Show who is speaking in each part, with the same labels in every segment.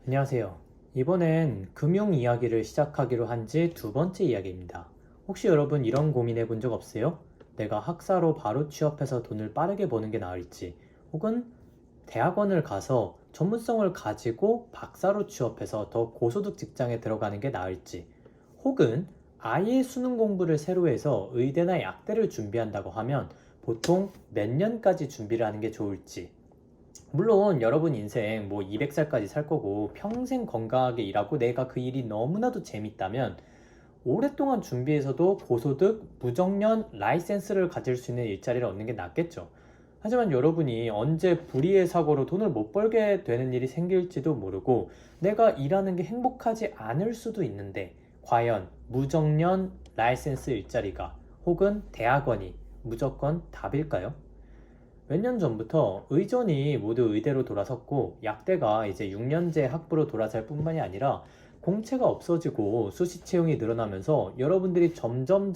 Speaker 1: 안녕하세요. 이번엔 금융 이야기를 시작하기로 한 지 두 번째 이야기입니다. 혹시 여러분 이런 고민해 본 적 없어요? 내가 학사로 바로 취업해서 돈을 빠르게 버는 게 나을지, 혹은 대학원을 가서 전문성을 가지고 박사로 취업해서 더 고소득 직장에 들어가는 게 나을지, 혹은 아예 수능 공부를 새로 해서 의대나 약대를 준비한다고 하면 보통 몇 년까지 준비를 하는 게 좋을지, 물론 여러분 인생 뭐 200살까지 살 거고 평생 건강하게 일하고 내가 그 일이 너무나도 재밌다면 오랫동안 준비해서도 고소득, 무정년 라이센스를 가질 수 있는 일자리를 얻는 게 낫겠죠. 하지만 여러분이 언제 불의의 사고로 돈을 못 벌게 되는 일이 생길지도 모르고 내가 일하는 게 행복하지 않을 수도 있는데, 과연 무정년 라이센스 일자리가 혹은 대학원이 무조건 답일까요? 몇 년 전부터 의전이 모두 의대로 돌아섰고 약대가 이제 6년제 학부로 돌아설 뿐만이 아니라 공채가 없어지고 수시 채용이 늘어나면서 여러분들이 점점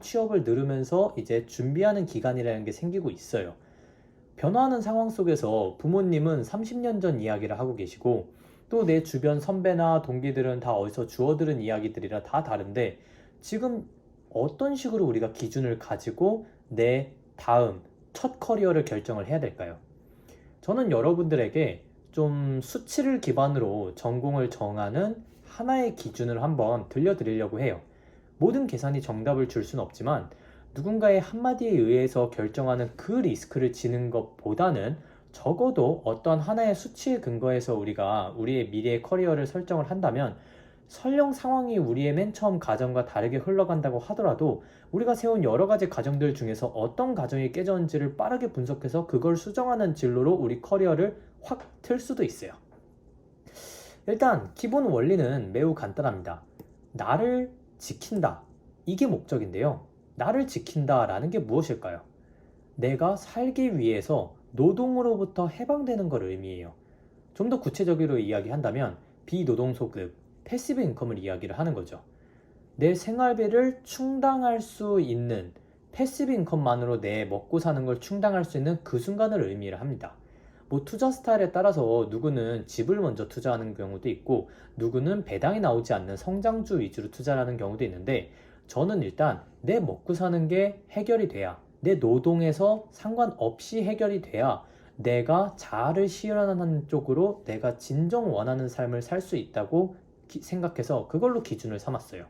Speaker 1: 취업을 늘으면서 이제 준비하는 기간이라는 게 생기고 있어요. 변화하는 상황 속에서 부모님은 30년 전 이야기를 하고 계시고, 또 내 주변 선배나 동기들은 다 어디서 주워들은 이야기들이라 다 다른데, 지금 어떤 식으로 우리가 기준을 가지고 내 다음 첫 커리어를 결정을 해야 될까요? 저는 여러분들에게 좀 수치를 기반으로 전공을 정하는 하나의 기준을 한번 들려드리려고 해요. 모든 계산이 정답을 줄 수는 없지만 누군가의 한마디에 의해서 결정하는 그 리스크를 지는 것보다는 적어도 어떤 하나의 수치에 근거해서 우리가 우리의 미래의 커리어를 설정을 한다면, 설령 상황이 우리의 맨 처음 가정과 다르게 흘러간다고 하더라도 우리가 세운 여러 가지 가정들 중에서 어떤 가정이 깨졌는지를 빠르게 분석해서 그걸 수정하는 진로로 우리 커리어를 확 틀 수도 있어요. 일단 기본 원리는 매우 간단합니다. 나를 지킨다. 이게 목적인데요. 나를 지킨다라는 게 무엇일까요? 내가 살기 위해서 노동으로부터 해방되는 걸 의미해요. 좀 더 구체적으로 이야기한다면 비노동소득, 패시브 인컴을 이야기를 하는 거죠. 내 생활비를 충당할 수 있는 패시브 인컴만으로 내 먹고 사는 걸 충당할 수 있는 그 순간을 의미를 합니다. 뭐 투자 스타일에 따라서 누구는 집을 먼저 투자하는 경우도 있고 누구는 배당이 나오지 않는 성장주 위주로 투자하는 경우도 있는데, 저는 일단 내 먹고 사는 게 해결이 돼야, 내 노동에서 상관없이 해결이 돼야 내가 자아를 실현하는 쪽으로 내가 진정 원하는 삶을 살 수 있다고 생각해서 그걸로 기준을 삼았어요.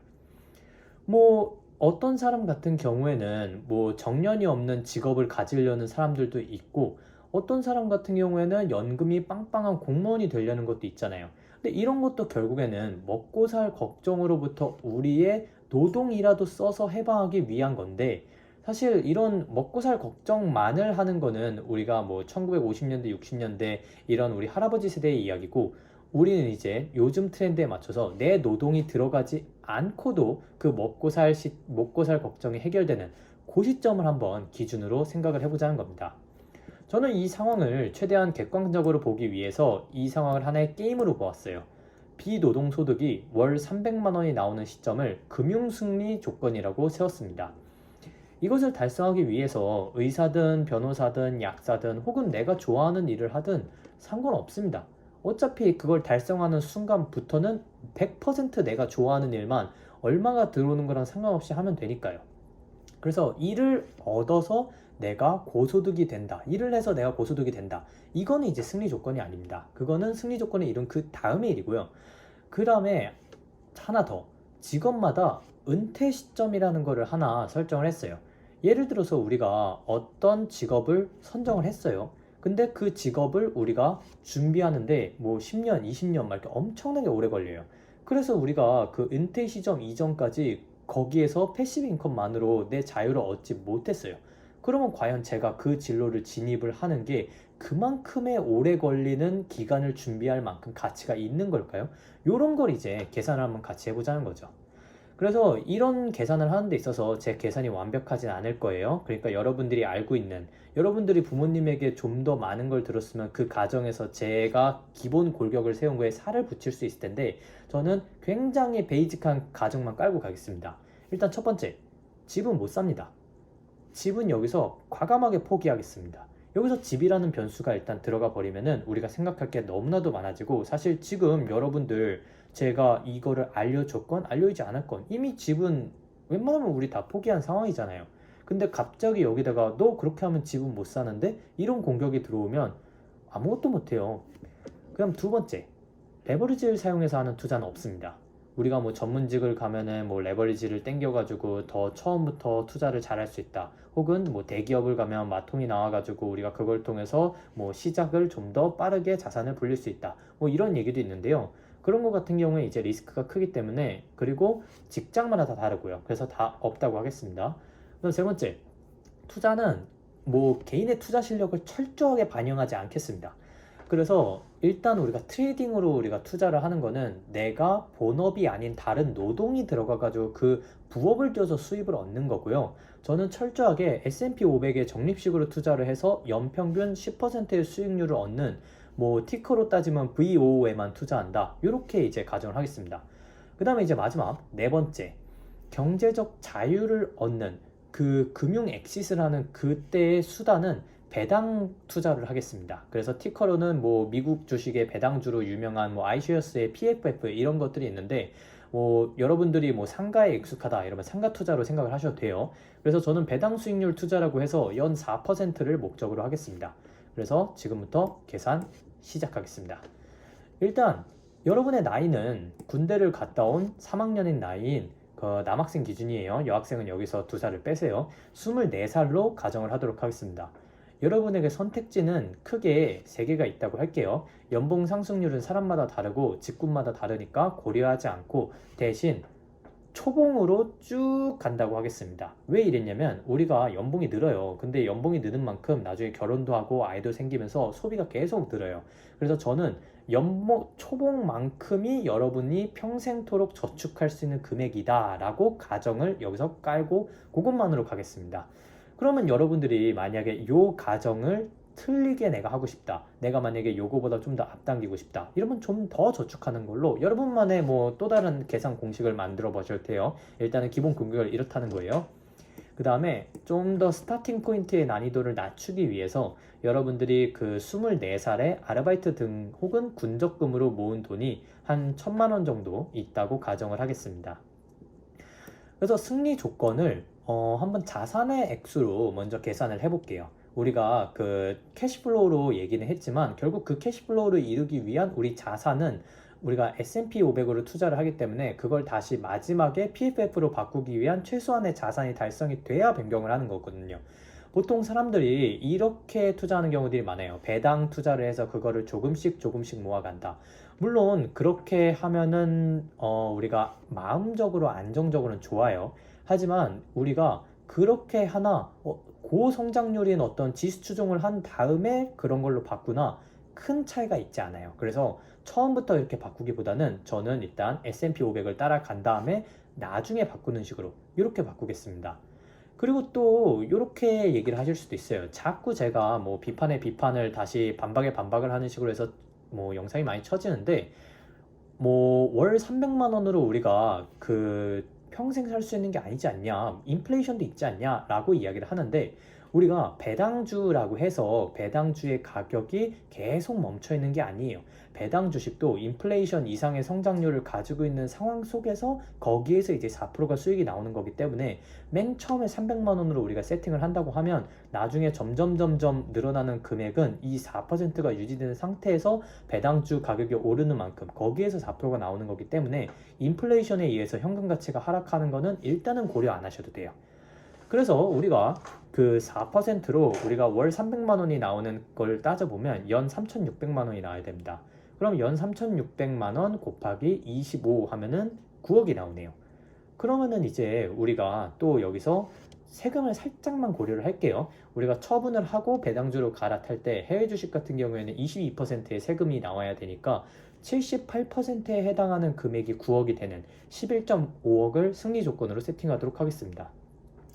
Speaker 1: 뭐 어떤 사람 같은 경우에는 뭐 정년이 없는 직업을 가지려는 사람들도 있고, 어떤 사람 같은 경우에는 연금이 빵빵한 공무원이 되려는 것도 있잖아요. 근데 이런 것도 결국에는 먹고 살 걱정으로부터 우리의 노동이라도 써서 해방하기 위한 건데, 사실 이런 먹고 살 걱정만을 하는 거는 우리가 뭐 1950년대, 60년대 이런 우리 할아버지 세대의 이야기고, 우리는 이제 요즘 트렌드에 맞춰서 내 노동이 들어가지 않고도 그 먹고 살 걱정이 해결되는 그 시점을 한번 기준으로 생각을 해보자는 겁니다. 저는 이 상황을 최대한 객관적으로 보기 위해서 이 상황을 하나의 게임으로 보았어요. 비노동소득이 월 300만 원이 나오는 시점을 금융승리 조건이라고 세웠습니다. 이것을 달성하기 위해서 의사든 변호사든 약사든 혹은 내가 좋아하는 일을 하든 상관없습니다. 어차피 그걸 달성하는 순간부터는 100% 내가 좋아하는 일만 얼마가 들어오는 거랑 상관없이 하면 되니까요. 그래서 일을 얻어서 내가 고소득이 된다. 일을 해서 내가 고소득이 된다. 이거는 이제 승리 조건이 아닙니다. 그거는 승리 조건을 이룬 그 다음의 일이고요. 그 다음에 하나 더, 직업마다 은퇴 시점이라는 거를 하나 설정을 했어요. 예를 들어서 우리가 어떤 직업을 선정을 했어요. 근데 그 직업을 우리가 준비하는데 뭐 10년, 20년 막 이렇게 엄청나게 오래 걸려요. 그래서 우리가 그 은퇴 시점 이전까지 거기에서 패시브 인컴만으로 내 자유를 얻지 못했어요. 그러면 과연 제가 그 진로를 진입을 하는 게 그만큼의 오래 걸리는 기간을 준비할 만큼 가치가 있는 걸까요? 이런 걸 이제 계산을 한번 같이 해보자는 거죠. 그래서 이런 계산을 하는 데 있어서 제 계산이 완벽하진 않을 거예요. 그러니까 여러분들이 알고 있는, 여러분들이 부모님에게 좀 더 많은 걸 들었으면 그 가정에서 제가 기본 골격을 세운 거에 살을 붙일 수 있을 텐데, 저는 굉장히 베이직한 가정만 깔고 가겠습니다. 일단 첫 번째, 집은 못 삽니다. 집은 여기서 과감하게 포기하겠습니다. 여기서 집이라는 변수가 일단 들어가 버리면은 우리가 생각할 게 너무나도 많아지고, 사실 지금 여러분들 제가 이거를 알려줬건 알려주지 않았건 이미 집은 웬만하면 우리 다 포기한 상황이잖아요. 근데 갑자기 여기다가 너 그렇게 하면 집은 못 사는데? 이런 공격이 들어오면 아무것도 못해요. 그럼 두 번째, 레버리지를 사용해서 하는 투자는 없습니다. 우리가 뭐 전문직을 가면은 뭐 레버리지를 땡겨가지고 더 처음부터 투자를 잘할 수 있다. 혹은 뭐 대기업을 가면 마통이 나와가지고 우리가 그걸 통해서 뭐 시작을 좀 더 빠르게 자산을 불릴 수 있다. 뭐 이런 얘기도 있는데요. 그런 것 같은 경우에 이제 리스크가 크기 때문에, 그리고 직장마다 다 다르고요. 그래서 다 없다고 하겠습니다. 그럼 세 번째, 투자는 뭐 개인의 투자 실력을 철저하게 반영하지 않겠습니다. 그래서 일단 우리가 트레이딩으로 우리가 투자를 하는 거는 내가 본업이 아닌 다른 노동이 들어가가지고 그 부업을 뛰어서 수입을 얻는 거고요. 저는 철저하게 S&P 500에 적립식으로 투자를 해서 연평균 10%의 수익률을 얻는, 뭐 티커로 따지면 VO에만 투자한다. 이렇게 이제 가정을 하겠습니다. 그 다음에 이제 마지막 네 번째, 경제적 자유를 얻는 그 금융 엑시스를 하는 그때의 수단은 배당 투자를 하겠습니다. 그래서 티커로는 뭐 미국 주식의 배당주로 유명한 뭐 iShares의 PFF 이런 것들이 있는데, 뭐 여러분들이 뭐 상가에 익숙하다 이러면 상가 투자로 생각을 하셔도 돼요. 그래서 저는 배당 수익률 투자라고 해서 연 4%를 목적으로 하겠습니다. 그래서 지금부터 계산 시작하겠습니다. 일단 여러분의 나이는 군대를 갔다 온 3학년인 나이인 그 남학생 기준이에요. 여학생은 여기서 2살을 빼세요. 24살로 가정을 하도록 하겠습니다. 여러분에게 선택지는 크게 3개가 있다고 할게요. 연봉 상승률은 사람마다 다르고 직군마다 다르니까 고려하지 않고 대신 초봉으로 쭉 간다고 하겠습니다. 왜 이랬냐면 우리가 연봉이 늘어요. 근데 연봉이 느는 만큼 나중에 결혼도 하고 아이도 생기면서 소비가 계속 늘어요. 그래서 저는 연봉 초봉만큼이 여러분이 평생토록 저축할 수 있는 금액이다 라고 가정을 여기서 깔고 그것만으로 가겠습니다. 그러면 여러분들이 만약에 요 가정을 틀리게 내가 하고 싶다, 내가 만약에 요거보다 좀 더 앞당기고 싶다 이러면 좀 더 저축하는 걸로 여러분만의 뭐 또 다른 계산 공식을 만들어 보셔도 돼요. 일단은 기본 금액을 이렇다는 거예요. 그 다음에 좀 더 스타팅 포인트의 난이도를 낮추기 위해서 여러분들이 그 24살에 아르바이트 등 혹은 군적금으로 모은 돈이 한 1,000만 원 정도 있다고 가정을 하겠습니다. 그래서 승리 조건을 한번 자산의 액수로 먼저 계산을 해볼게요. 우리가 그 캐시플로우로 얘기는 했지만 결국 그 캐시플로우를 이루기 위한 우리 자산은 우리가 S&P 500으로 투자를 하기 때문에 그걸 다시 마지막에 PFF로 바꾸기 위한 최소한의 자산이 달성이 돼야 변경을 하는 거거든요. 보통 사람들이 이렇게 투자하는 경우들이 많아요. 배당 투자를 해서 그거를 조금씩 모아간다. 물론 그렇게 하면은 우리가 마음적으로 안정적으로는 좋아요. 하지만 우리가 그렇게 하나 고성장률인 어떤 지수 추종을 한 다음에 그런 걸로 바꾸나 큰 차이가 있지 않아요. 그래서 처음부터 이렇게 바꾸기보다는 저는 일단 S&P 500을 따라간 다음에 나중에 바꾸는 식으로 이렇게 바꾸겠습니다. 그리고 또 이렇게 얘기를 하실 수도 있어요. 자꾸 제가 뭐 비판에 비판을 다시 반박에 반박을 하는 식으로 해서 뭐 영상이 많이 쳐지는데, 뭐 월 300만 원으로 우리가 그 평생 살 수 있는 게 아니지 않냐, 인플레이션도 있지 않냐 라고 이야기를 하는데, 우리가 배당주라고 해서 배당주의 가격이 계속 멈춰 있는 게 아니에요. 배당 주식도 인플레이션 이상의 성장률을 가지고 있는 상황 속에서 거기에서 이제 4%가 수익이 나오는 거기 때문에 맨 처음에 300만 원으로 우리가 세팅을 한다고 하면 나중에 점점 늘어나는 금액은 이 4%가 유지되는 상태에서 배당주 가격이 오르는 만큼 거기에서 4%가 나오는 거기 때문에 인플레이션에 의해서 현금 가치가 하락하는 거는 일단은 고려 안 하셔도 돼요. 그래서 우리가 그 4%로 우리가 월 300만 원이 나오는 걸 따져보면 연 3,600만 원이 나와야 됩니다. 그럼 연 3,600만 원 곱하기 25 하면은 9억이 나오네요. 그러면은 이제 우리가 또 여기서 세금을 살짝만 고려를 할게요. 우리가 처분을 하고 배당주로 갈아탈 때 해외 주식 같은 경우에는 22%의 세금이 나와야 되니까 78%에 해당하는 금액이 9억이 되는 11.5억을 승리 조건으로 세팅하도록 하겠습니다.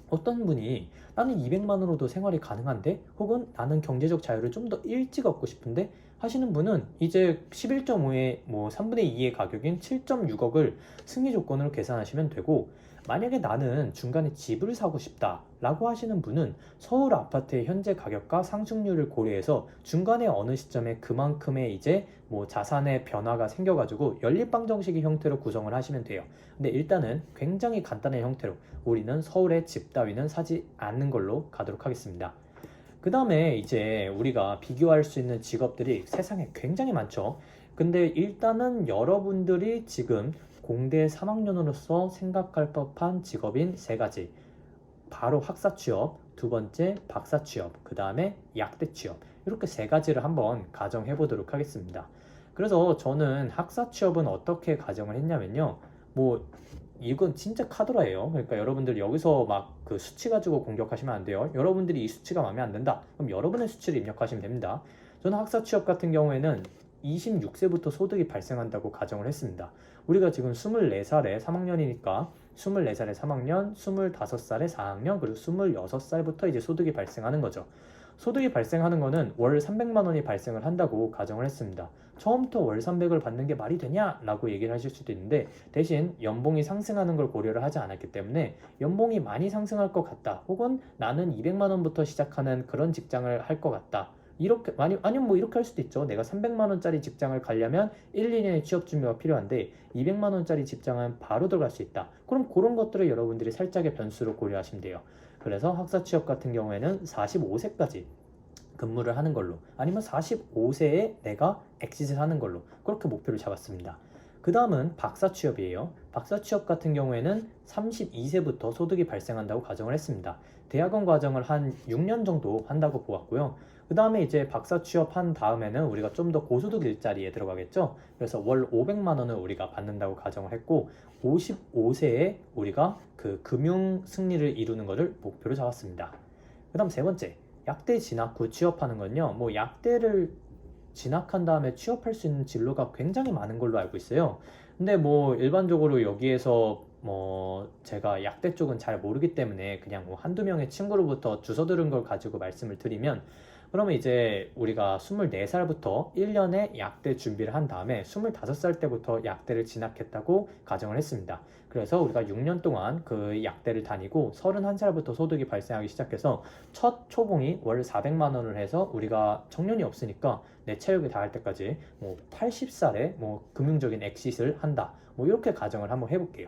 Speaker 1: 어떤 분이 나는 200만으로도 생활이 가능한데, 혹은 나는 경제적 자유를 좀 더 일찍 얻고 싶은데 하시는 분은 이제 11.5의 뭐 3분의 2의 가격인 7.6억을 승리 조건으로 계산하시면 되고, 만약에 나는 중간에 집을 사고 싶다 라고 하시는 분은 서울 아파트의 현재 가격과 상승률을 고려해서 중간에 어느 시점에 그만큼의 이제 뭐 자산의 변화가 생겨가지고 연립방정식의 형태로 구성을 하시면 돼요. 근데 일단은 굉장히 간단한 형태로 우리는 서울에 집 따위는 사지 않는 걸로 가도록 하겠습니다. 그 다음에 이제 우리가 비교할 수 있는 직업들이 세상에 굉장히 많죠. 근데 일단은 여러분들이 지금 공대 3학년으로서 생각할 법한 직업인 세 가지. 바로 학사 취업, 두 번째 박사 취업, 그 다음에 약대 취업. 이렇게 세 가지를 한번 가정해 보도록 하겠습니다. 그래서 저는 학사 취업은 어떻게 가정을 했냐면요. 뭐 이건 진짜 카더라예요. 그러니까 여러분들 여기서 막 그 수치 가지고 공격하시면 안 돼요. 여러분들이 이 수치가 마음에 안 든다. 그럼 여러분의 수치를 입력하시면 됩니다. 저는 학사 취업 같은 경우에는 26세부터 소득이 발생한다고 가정을 했습니다. 우리가 지금 24살에 3학년이니까 24살에 3학년, 25살에 4학년, 그리고 26살부터 이제 소득이 발생하는 거죠. 소득이 발생하는 거는 월 300만 원이 발생을 한다고 가정을 했습니다. 처음부터 월 300을 받는 게 말이 되냐? 라고 얘기를 하실 수도 있는데 대신 연봉이 상승하는 걸 고려를 하지 않았기 때문에 연봉이 많이 상승할 것 같다. 혹은 나는 200만 원부터 시작하는 그런 직장을 할 것 같다. 이렇게 아니면 뭐 이렇게 할 수도 있죠. 내가 300만 원짜리 직장을 가려면 1, 2년의 취업 준비가 필요한데 200만 원짜리 직장은 바로 들어갈 수 있다. 그럼 그런 것들을 여러분들이 살짝의 변수로 고려하시면 돼요. 그래서 학사 취업 같은 경우에는 45세까지 근무를 하는 걸로 아니면 45세에 내가 엑시트를 하는 걸로 그렇게 목표를 잡았습니다. 그 다음은 박사 취업이에요. 박사 취업 같은 경우에는 32세부터 소득이 발생한다고 가정을 했습니다. 대학원 과정을 한 6년 정도 한다고 보았고요. 그 다음에 이제 박사 취업한 다음에는 우리가 좀 더 고소득 일자리에 들어가겠죠. 그래서 월 500만 원을 우리가 받는다고 가정을 했고 55세에 우리가 그 금융 승리를 이루는 것을 목표로 잡았습니다. 그 다음 세 번째, 약대 진학 후 취업하는 건요. 뭐 약대를 진학한 다음에 취업할 수 있는 진로가 굉장히 많은 걸로 알고 있어요. 근데 뭐 일반적으로 여기에서 뭐 제가 약대 쪽은 잘 모르기 때문에 그냥 뭐 한두 명의 친구로부터 주워 들은 걸 가지고 말씀을 드리면 그러면 이제 우리가 24살부터 1년에 약대 준비를 한 다음에 25살 때부터 약대를 진학했다고 가정을 했습니다. 그래서 우리가 6년 동안 그 약대를 다니고 31살부터 소득이 발생하기 시작해서 첫 초봉이 월 400만 원을 해서 우리가 정년이 없으니까 내 체력이 닿을 때까지 뭐 80살에 뭐 금융적인 엑싯을 한다. 뭐 이렇게 가정을 한번 해볼게요.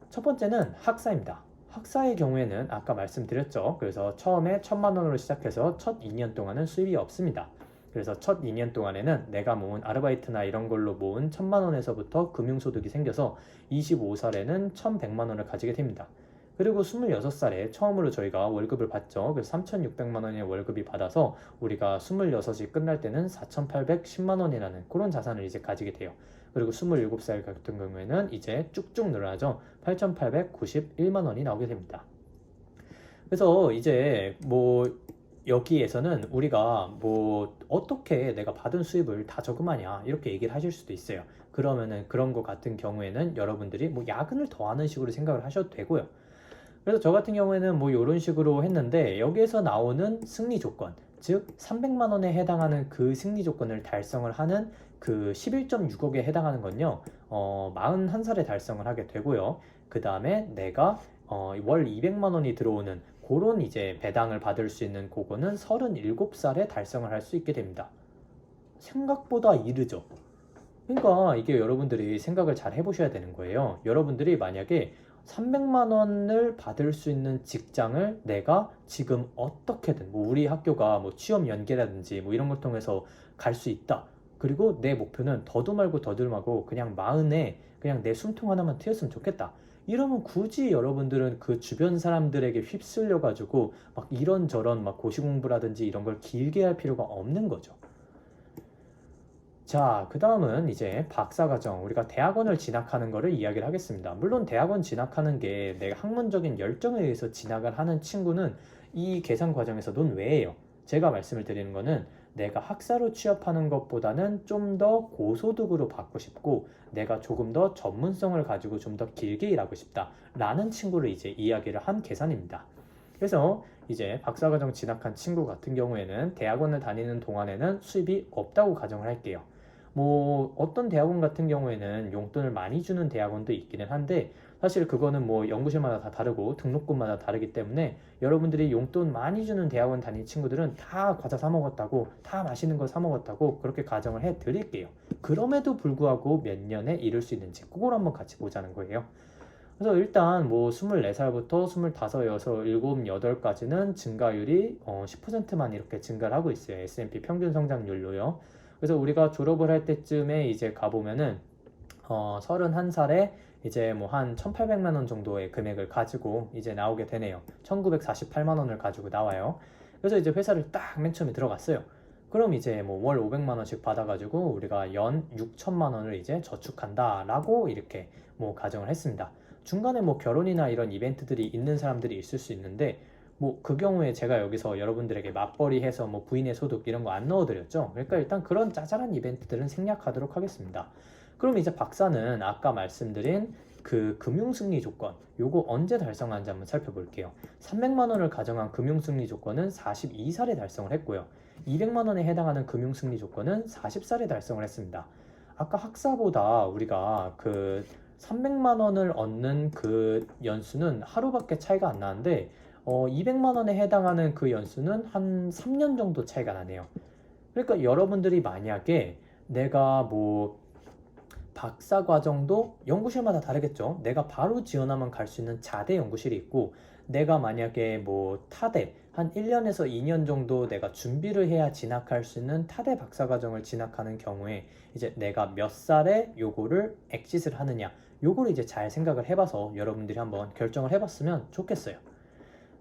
Speaker 1: 첫 번째는 학사입니다. 학사의 경우에는 아까 말씀드렸죠. 그래서 처음에 1000만 원으로 시작해서 첫 2년 동안은 수입이 없습니다. 그래서 첫 2년 동안에는 내가 모은 아르바이트나 이런 걸로 모은 1000만 원에서부터 금융소득이 생겨서 25살에는 1100만 원을 가지게 됩니다. 그리고 26살에 처음으로 저희가 월급을 받죠. 그래서 3600만 원의 월급이 받아서 우리가 26이 끝날 때는 4810만 원이라는 그런 자산을 이제 가지게 돼요. 그리고 27살 같은 경우에는 이제 쭉쭉 늘어나죠. 8891만 원이 나오게 됩니다. 그래서 이제 뭐 여기에서는 우리가 뭐 어떻게 내가 받은 수입을 다 저금하냐 이렇게 얘기를 하실 수도 있어요. 그러면은 그런 거 같은 경우에는 여러분들이 뭐 야근을 더 하는 식으로 생각을 하셔도 되고요. 그래서 저 같은 경우에는 뭐 이런 식으로 했는데 여기에서 나오는 승리 조건, 즉 300만 원에 해당하는 그 승리 조건을 달성을 하는 그 11.6억에 해당하는 건요. 41살에 달성을 하게 되고요. 그 다음에 내가 월 200만 원이 들어오는 그런 이제 배당을 받을 수 있는 그거는 37살에 달성을 할 수 있게 됩니다. 생각보다 이르죠. 그러니까 이게 여러분들이 생각을 잘 해보셔야 되는 거예요. 여러분들이 만약에 300만 원을 받을 수 있는 직장을 내가 지금 어떻게든 뭐 우리 학교가 뭐 취업 연계라든지 뭐 이런 걸 통해서 갈 수 있다. 그리고 내 목표는 더도 말고 더도 말고 그냥 마흔에 그냥 내 숨통 하나만 트였으면 좋겠다. 이러면 굳이 여러분들은 그 주변 사람들에게 휩쓸려 가지고 막 이런저런 막 고시공부라든지 이런 걸 길게 할 필요가 없는 거죠. 자, 그 다음은 이제 박사과정, 우리가 대학원을 진학하는 거를 이야기를 하겠습니다. 물론 대학원 진학하는 게 내가 학문적인 열정에 의해서 진학을 하는 친구는 이 계산 과정에서 논외예요. 제가 말씀을 드리는 거는 내가 학사로 취업하는 것보다는 좀 더 고소득으로 받고 싶고 내가 조금 더 전문성을 가지고 좀 더 길게 일하고 싶다 라는 친구를 이제 이야기를 한 계산입니다. 그래서 이제 박사과정 진학한 친구 같은 경우에는 대학원을 다니는 동안에는 수입이 없다고 가정을 할게요. 뭐 어떤 대학원 같은 경우에는 용돈을 많이 주는 대학원도 있기는 한데 사실 그거는 뭐 연구실마다 다 다르고 등록금마다 다르기 때문에 여러분들이 용돈 많이 주는 대학원 다니는 친구들은 다 과자 사 먹었다고, 다 맛있는 거 사 먹었다고 그렇게 가정을 해 드릴게요. 그럼에도 불구하고 몇 년에 이룰 수 있는지 그걸 한번 같이 보자는 거예요. 그래서 일단 뭐 24살부터 25, 6, 7, 8까지는 증가율이 10%만 이렇게 증가를 하고 있어요. S&P 평균 성장률로요. 그래서 우리가 졸업을 할 때쯤에 이제 가보면은 31살에 이제 뭐 한 1,800만 원 정도의 금액을 가지고 이제 나오게 되네요. 1,948만 원을 가지고 나와요. 그래서 이제 회사를 딱 맨 처음에 들어갔어요. 그럼 이제 뭐 월 500만 원씩 받아가지고 우리가 연 6천만 원을 이제 저축한다라고 이렇게 뭐 가정을 했습니다. 중간에 뭐 결혼이나 이런 이벤트들이 있는 사람들이 있을 수 있는데 뭐 그 경우에 제가 여기서 여러분들에게 맞벌이 해서 뭐 부인의 소득 이런 거 안 넣어드렸죠. 그러니까 일단 그런 짜잘한 이벤트들은 생략하도록 하겠습니다. 그럼 이제 박사는 아까 말씀드린 그 금융승리 조건 요거 언제 달성하는지 한번 살펴볼게요. 300만 원을 가정한 금융승리 조건은 42살에 달성을 했고요. 200만 원에 해당하는 금융승리 조건은 40살에 달성을 했습니다. 아까 학사보다 우리가 그 300만 원을 얻는 그 연수는 하루밖에 차이가 안 나는데 200만 원에 해당하는 그 연수는 한 3년 정도 차이가 나네요. 그러니까 여러분들이 만약에 내가 뭐 박사 과정도 연구실마다 다르겠죠. 내가 바로 지원하면 갈 수 있는 자대 연구실이 있고 내가 만약에 뭐 타대 한 1년에서 2년 정도 내가 준비를 해야 진학할 수 있는 타대 박사 과정을 진학하는 경우에 이제 내가 몇 살에 요거를 엑짓을 하느냐 요거를 이제 잘 생각을 해봐서 여러분들이 한번 결정을 해봤으면 좋겠어요.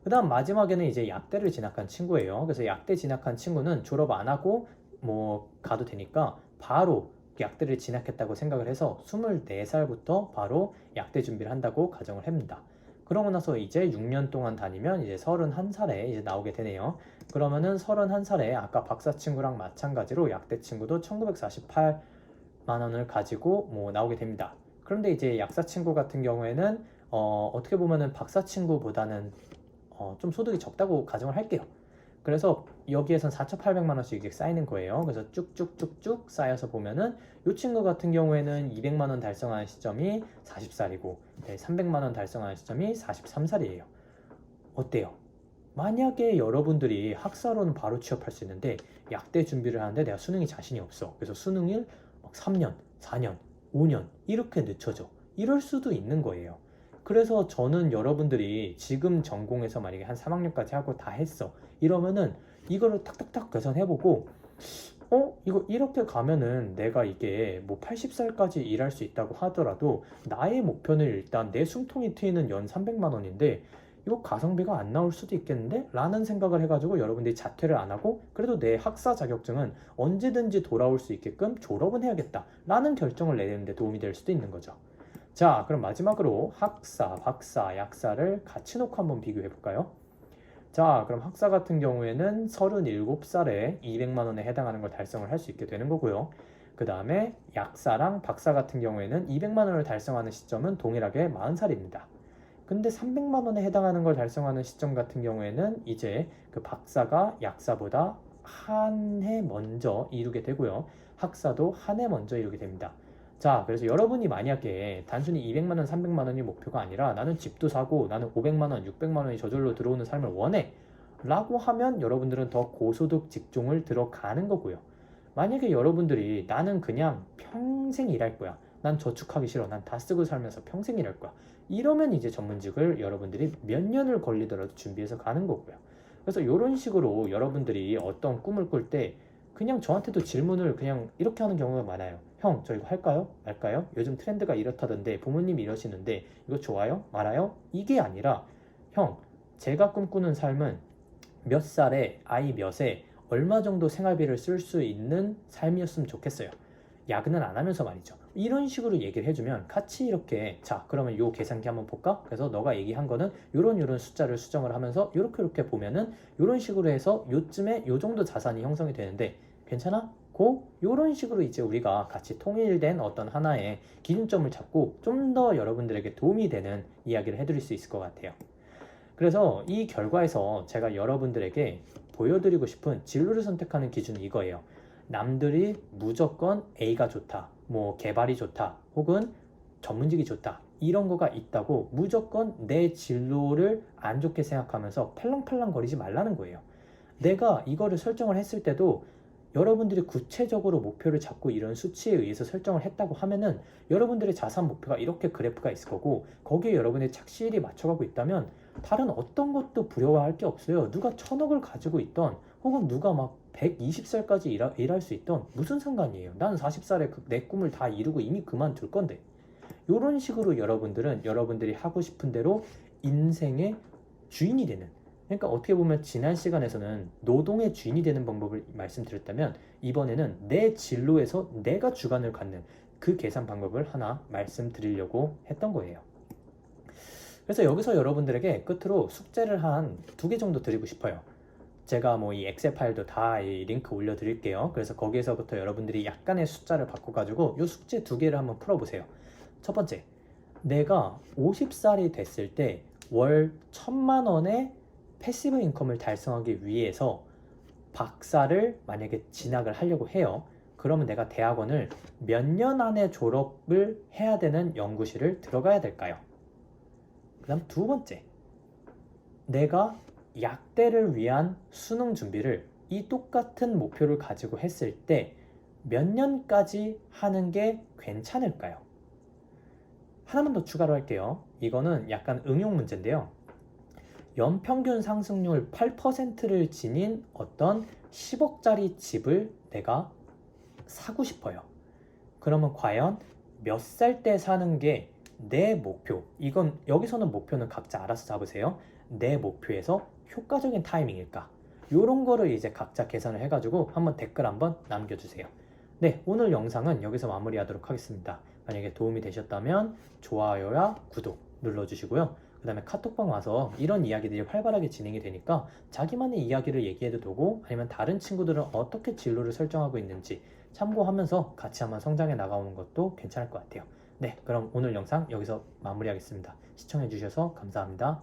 Speaker 1: 그 다음 마지막에는 이제 약대를 진학한 친구예요. 그래서 약대 진학한 친구는 졸업 안 하고 뭐 가도 되니까 바로 약대를 진학했다고 생각을 해서 24살부터 바로 약대 준비를 한다고 가정을 합니다. 그러고 나서 이제 6년 동안 다니면 이제 31살에 이제 나오게 되네요. 그러면은 31살에 아까 박사 친구랑 마찬가지로 약대 친구도 1948만 원을 가지고 뭐 나오게 됩니다. 그런데 이제 약사 친구 같은 경우에는 어떻게 보면은 박사 친구보다는 좀 소득이 적다고 가정을 할게요. 그래서 여기에선 4,800만 원씩 이게 쌓이는 거예요. 그래서 쭉쭉쭉쭉 쌓여서 보면은 이 친구 같은 경우에는 200만 원 달성하는 시점이 40살이고 300만 원 달성하는 시점이 43살이에요. 어때요? 만약에 여러분들이 학사로는 바로 취업할 수 있는데 약대 준비를 하는데 내가 수능이 자신이 없어. 그래서 수능일 3년, 4년, 5년 이렇게 늦춰져. 이럴 수도 있는 거예요. 그래서 저는 여러분들이 지금 전공에서 만약에 한 3학년까지 하고 다 했어. 이러면은 이거를 탁탁탁 계산해보고 이거 이렇게 가면은 내가 이게 뭐 80살까지 일할 수 있다고 하더라도 나의 목표는 일단 내 숨통이 트이는 연 300만 원인데 이거 가성비가 안 나올 수도 있겠는데? 라는 생각을 해가지고 여러분들이 자퇴를 안 하고 그래도 내 학사 자격증은 언제든지 돌아올 수 있게끔 졸업은 해야겠다 라는 결정을 내리는데 도움이 될 수도 있는 거죠. 자, 그럼 마지막으로 학사, 박사, 약사를 같이 놓고 한번 비교해 볼까요? 자, 그럼 학사 같은 경우에는 37살에 200만 원에 해당하는 걸 달성을 할 수 있게 되는 거고요. 그 다음에 약사랑 박사 같은 경우에는 200만 원을 달성하는 시점은 동일하게 40살입니다. 근데 300만 원에 해당하는 걸 달성하는 시점 같은 경우에는 이제 그 박사가 약사보다 한 해 먼저 이루게 되고요. 학사도 한 해 먼저 이루게 됩니다. 자, 그래서 여러분이 만약에 단순히 200만 원, 300만 원이 목표가 아니라 나는 집도 사고 나는 500만 원, 600만 원이 저절로 들어오는 삶을 원해 라고 하면 여러분들은 더 고소득 직종을 들어가는 거고요. 만약에 여러분들이 나는 그냥 평생 일할 거야. 난 저축하기 싫어. 난 다 쓰고 살면서 평생 일할 거야. 이러면 이제 전문직을 여러분들이 몇 년을 걸리더라도 준비해서 가는 거고요. 그래서 이런 식으로 여러분들이 어떤 꿈을 꿀 때 그냥 저한테도 질문을 그냥 이렇게 하는 경우가 많아요. 형, 저 이거 할까요? 말까요? 요즘 트렌드가 이렇다던데 부모님이 이러시는데 이거 좋아요? 말아요? 이게 아니라 형, 제가 꿈꾸는 삶은 몇 살에 아이 몇에 얼마 정도 생활비를 쓸 수 있는 삶이었으면 좋겠어요. 야근은 안 하면서 말이죠. 이런 식으로 얘기를 해주면 같이 이렇게 자 그러면 요 계산기 한번 볼까? 그래서 너가 얘기한 거는 요런 숫자를 수정을 하면서 요렇게 보면은 요런 식으로 해서 요쯤에 요 정도 자산이 형성이 되는데 괜찮아? 요런 식으로 이제 우리가 같이 통일된 어떤 하나의 기준점을 잡고 좀 더 여러분들에게 도움이 되는 이야기를 해드릴 수 있을 것 같아요. 그래서 이 결과에서 제가 여러분들에게 보여드리고 싶은 진로를 선택하는 기준이 이거예요. 남들이 무조건 A가 좋다, 뭐 개발이 좋다, 혹은 전문직이 좋다 이런 거가 있다고 무조건 내 진로를 안 좋게 생각하면서 팔랑팔랑 거리지 말라는 거예요. 내가 이거를 설정을 했을 때도 여러분들이 구체적으로 목표를 잡고 이런 수치에 의해서 설정을 했다고 하면은 여러분들의 자산 목표가 이렇게 그래프가 있을 거고 거기에 여러분이 착실히 맞춰가고 있다면 다른 어떤 것도 두려워할 게 없어요. 누가 1,000억을 가지고 있던 혹은 누가 막 120살까지 일할 수 있던 무슨 상관이에요. 나는 40살에 내 꿈을 다 이루고 이미 그만둘 건데. 이런 식으로 여러분들은 여러분들이 하고 싶은 대로 인생의 주인이 되는, 그러니까 어떻게 보면 지난 시간에서는 노동의 주인이 되는 방법을 말씀드렸다면 이번에는 내 진로에서 내가 주관을 갖는 그 계산 방법을 하나 말씀드리려고 했던 거예요. 그래서 여기서 여러분들에게 끝으로 숙제를 한 2개 정도 드리고 싶어요. 제가 뭐 이 엑셀 파일도 다 이 링크 올려드릴게요. 그래서 거기에서부터 여러분들이 약간의 숫자를 바꿔가지고 이 숙제 2개를 한번 풀어보세요. 첫 번째, 내가 50살이 됐을 때 월 1,000만 원의 패시브 인컴을 달성하기 위해서 박사를 만약에 진학을 하려고 해요. 그러면 내가 대학원을 몇 년 안에 졸업을 해야 되는 연구실을 들어가야 될까요? 그 다음 2번째, 내가 약대를 위한 수능 준비를 이 똑같은 목표를 가지고 했을 때 몇 년까지 하는 게 괜찮을까요? 하나만 더 추가로 할게요. 이거는 약간 응용 문제인데요. 연평균 상승률 8%를 지닌 어떤 10억짜리 집을 내가 사고 싶어요. 그러면 과연 몇 살 때 사는 게 내 목표, 이건 여기서는 목표는 각자 알아서 잡으세요. 내 목표에서 효과적인 타이밍일까? 이런 거를 이제 각자 계산을 해가지고 한번 댓글 한번 남겨주세요. 네, 오늘 영상은 여기서 마무리하도록 하겠습니다. 만약에 도움이 되셨다면 좋아요와 구독 눌러주시고요. 그 다음에 카톡방 와서 이런 이야기들이 활발하게 진행이 되니까 자기만의 이야기를 얘기해도 되고 아니면 다른 친구들은 어떻게 진로를 설정하고 있는지 참고하면서 같이 한번 성장해 나가는 것도 괜찮을 것 같아요. 네, 그럼 오늘 영상 여기서 마무리하겠습니다. 시청해주셔서 감사합니다.